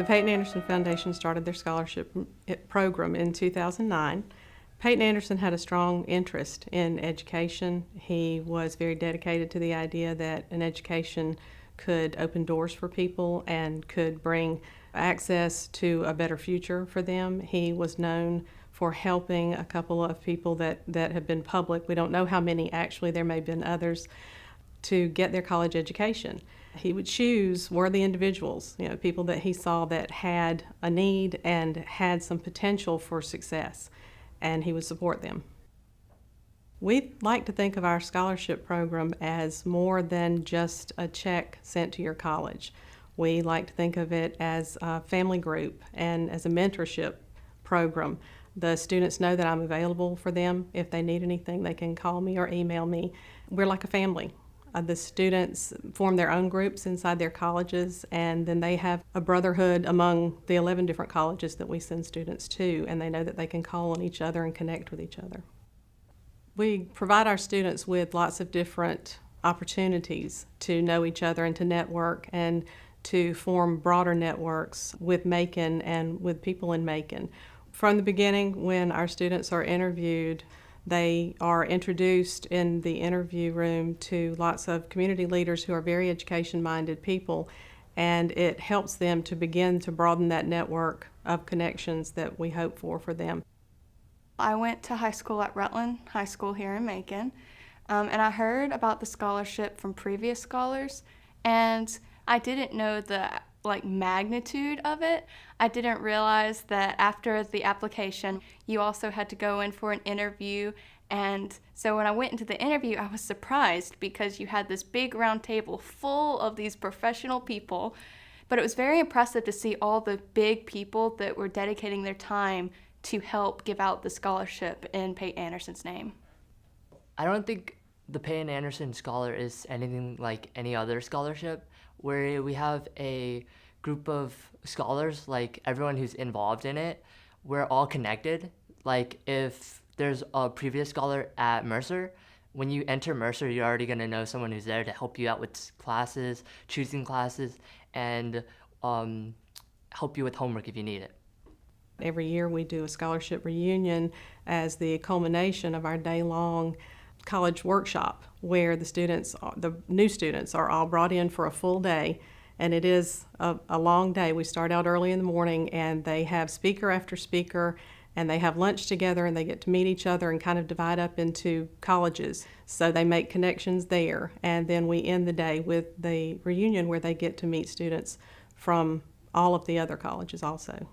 The Peyton Anderson Foundation started their scholarship program in 2009. Peyton Anderson had a strong interest in education. He was very dedicated to the idea that an education could open doors for people and could bring access to a better future for them. He was known for helping a couple of people that have been public. We don't know how many actually, there may have been others, to get their college education. He would choose worthy individuals, people that he saw that had a need and had some potential for success, and he would support them. We like to think of our scholarship program as more than just a check sent to your college. We like to think of it as a family group and as a mentorship program. The students know that I'm available for them. If they need anything, they can call me or email me. We're like a family. The students form their own groups inside their colleges, and then they have a brotherhood among the 11 different colleges that we send students to, and they know that they can call on each other and connect with each other. We provide our students with lots of different opportunities to know each other and to network and to form broader networks with Macon and with people in Macon. From the beginning, when our students are interviewed, they are introduced in the interview room to lots of community leaders who are very education-minded people, and it helps them to begin to broaden that network of connections that we hope for them. I went to high school at Rutland High School here in Macon, and I heard about the scholarship from previous scholars, and I didn't know the magnitude of it. I didn't realize that after the application, you also had to go in for an interview. And so when I went into the interview, I was surprised because you had this big round table full of these professional people. But it was very impressive to see all the big people that were dedicating their time to help give out the scholarship in Peyton Anderson's name. I don't think the Peyton Anderson Scholar is anything like any other scholarship, where we have a group of scholars, like everyone who's involved in it, we're all connected. Like if there's a previous scholar at Mercer, when you enter Mercer, you're already gonna know someone who's there to help you out with classes, choosing classes, and help you with homework if you need it. Every year we do a scholarship reunion as the culmination of our day-long college workshop, where the new students are all brought in for a full day, and it is a long day. We start out early in the morning, and they have speaker after speaker, and they have lunch together, and they get to meet each other and kind of divide up into colleges. So they make connections there, and then we end the day with the reunion where they get to meet students from all of the other colleges also.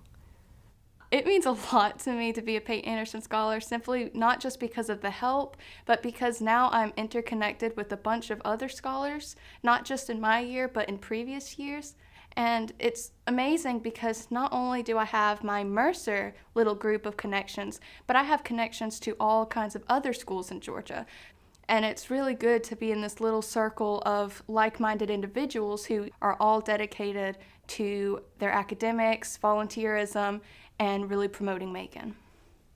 It means a lot to me to be a Peyton Anderson Scholar, simply not just because of the help, but because now I'm interconnected with a bunch of other scholars, not just in my year, but in previous years. And it's amazing because not only do I have my Mercer little group of connections, but I have connections to all kinds of other schools in Georgia. And it's really good to be in this little circle of like-minded individuals who are all dedicated to their academics, volunteerism, and really promoting Macon.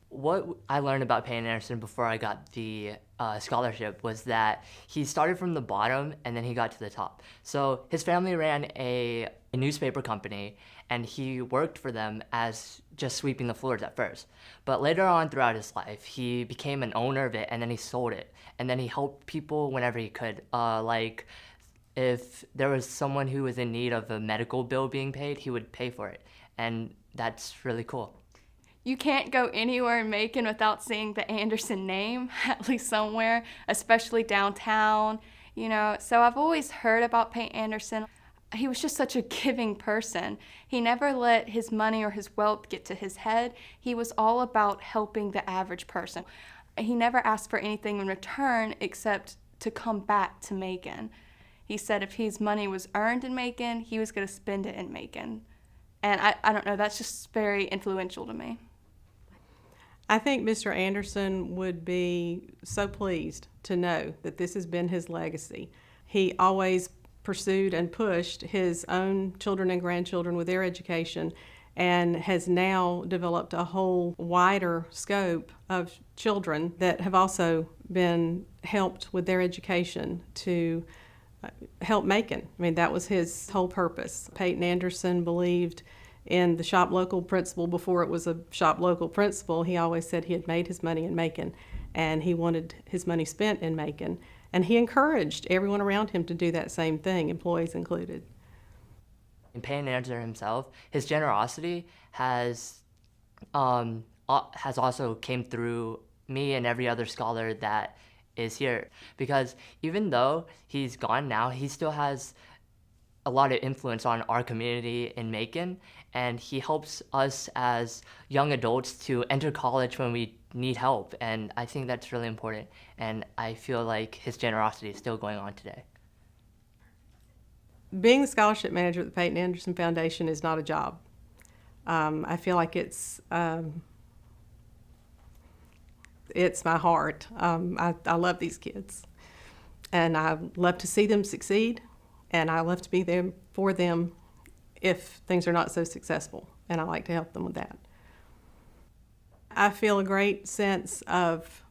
What I learned about Peyton Anderson before I got the scholarship was that he started from the bottom and then he got to the top. So his family ran a newspaper company, and he worked for them as just sweeping the floors at first. But later on throughout his life, he became an owner of it, and then he sold it. And then he helped people whenever he could. Like if there was someone who was in need of a medical bill being paid, he would pay for it. And that's really cool. You can't go anywhere in Macon without seeing the Anderson name, at least somewhere, especially downtown. So I've always heard about Peyton Anderson. He was just such a giving person. He never let his money or his wealth get to his head. He was all about helping the average person. He never asked for anything in return except to come back to Macon. He said if his money was earned in Macon, he was going to spend it in Macon. And I don't know, that's just very influential to me. I think Mr. Anderson would be so pleased to know that this has been his legacy. He always pursued and pushed his own children and grandchildren with their education, and has now developed a whole wider scope of children that have also been helped with their education to help Macon. I mean, that was his whole purpose. Peyton Anderson believed in the shop local principle, before it was a shop local principle, he always said he had made his money in Macon, and he wanted his money spent in Macon. And he encouraged everyone around him to do that same thing, employees included. And Peyton Anderson himself, his generosity has also came through me and every other scholar that is here. Because even though he's gone now, he still has a lot of influence on our community in Macon, and he helps us as young adults to enter college when we need help, and I think that's really important, and I feel like his generosity is still going on today. Being the scholarship manager at the Peyton Anderson Foundation is not a job. I feel like it's my heart. I love these kids, and I love to see them succeed, and I love to be there for them if things are not so successful, and I like to help them with that. I feel a great sense of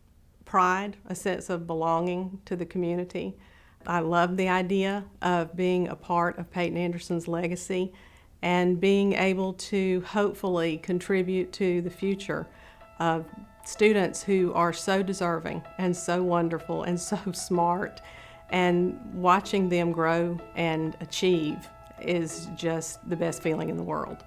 pride, a sense of belonging to the community. I love the idea of being a part of Peyton Anderson's legacy and being able to hopefully contribute to the future of students who are so deserving and so wonderful and so smart, and watching them grow and achieve is just the best feeling in the world.